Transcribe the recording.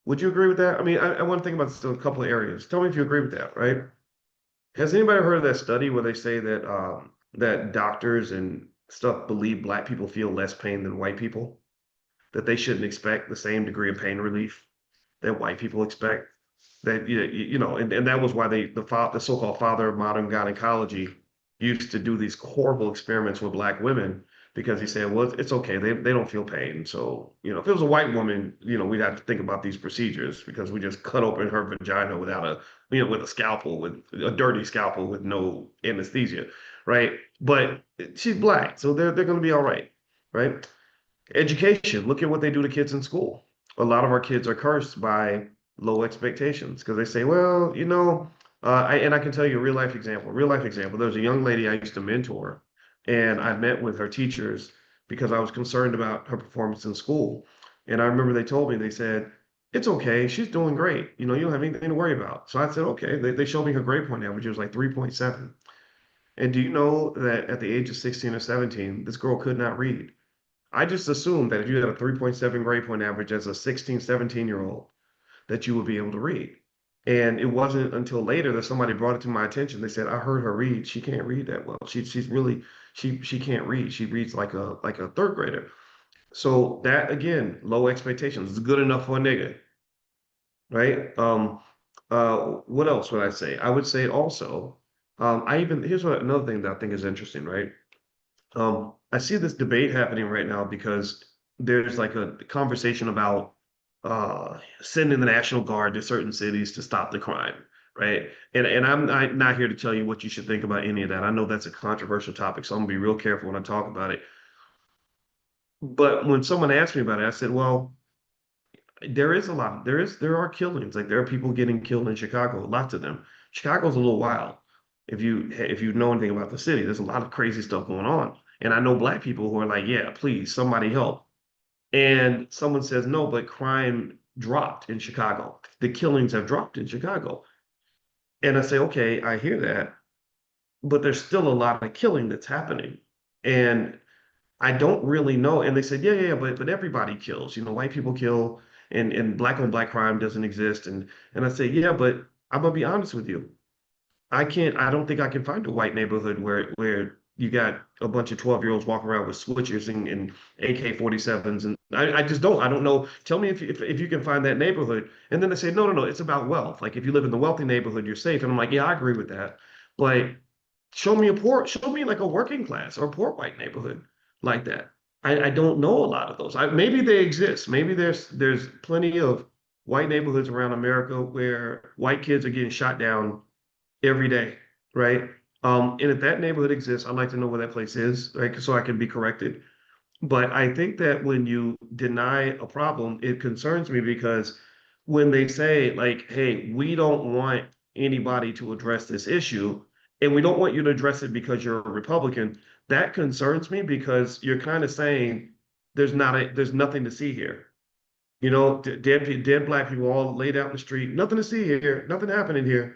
Would you agree with that? I mean, I want to think about this in a couple of areas. Tell me if you agree with that, right? Has anybody heard of that study where they say that that doctors and stuff believe black people feel less pain than white people? That they shouldn't expect the same degree of pain relief that white people expect? That and that was why the so-called father of modern gynecology used to do these horrible experiments with black women because he said, well, it's okay, they don't feel pain. So, if it was a white woman, we'd have to think about these procedures because we just cut open her vagina without with a scalpel, with a dirty scalpel with no anesthesia, right? But she's black, so they're going to be all right? Education. Look at what they do to kids in school. A lot of our kids are cursed by low expectations because they say, well, I can tell you a real life example. Real life example. There was a young lady I used to mentor, and I met with her teachers because I was concerned about her performance in school. And I remember they told me, they said, it's okay. She's doing great. You don't have anything to worry about. So I said, okay. They showed me her grade point average. It was like 3.7. And do you know that at the age of 16 or 17, this girl could not read? I just assumed that if you had a 3.7 grade point average as a 16, 17-year-old, that you would be able to read. And it wasn't until later that somebody brought it to my attention. They said, I heard her read. She can't read that well. She's really she can't read. She reads like a third grader. So that again, low expectations. It's good enough for a nigga, right? What else would I say? I would say also, here's another thing that I think is interesting, right? I see this debate happening right now because there's like a conversation about sending the National Guard to certain cities to stop the crime, right? And I'm not here to tell you what you should think about any of that. I know that's a controversial topic, so I'm gonna be real careful when I talk about it. But when someone asked me about it, I said, well, there are killings. Like there are people getting killed in Chicago, lots of them. Chicago's a little wild. If you know anything about the city, there's a lot of crazy stuff going on. And I know black people who are like, yeah, please, somebody help. And someone says, no, but crime dropped in Chicago. The killings have dropped in Chicago. And I say, okay, I hear that, but there's still a lot of killing that's happening. And I don't really know. And they said, yeah, yeah, yeah, but everybody kills. White people kill, and black on black crime doesn't exist. And I say, yeah, but I'm gonna be honest with you. I don't think I can find a white neighborhood where you got a bunch of 12-year-olds walking around with switchers and AK-47s. And I just don't. I don't know. Tell me if you can find that neighborhood. And then they say, no, no, no, it's about wealth. Like if you live in the wealthy neighborhood, you're safe. And I'm like, yeah, I agree with that. But show me like a working class or poor white neighborhood like that. I don't know a lot of those. Maybe they exist. Maybe there's plenty of white neighborhoods around America where white kids are getting shot down every day, right? And if that neighborhood exists, I'd like to know where that place is, right? So I can be corrected. But I think that when you deny a problem, it concerns me because when they say, like, hey, we don't want anybody to address this issue, and we don't want you to address it because you're a Republican, that concerns me because you're kind of saying there's nothing to see here. Dead black people all laid out in the street, nothing to see here, nothing happening here.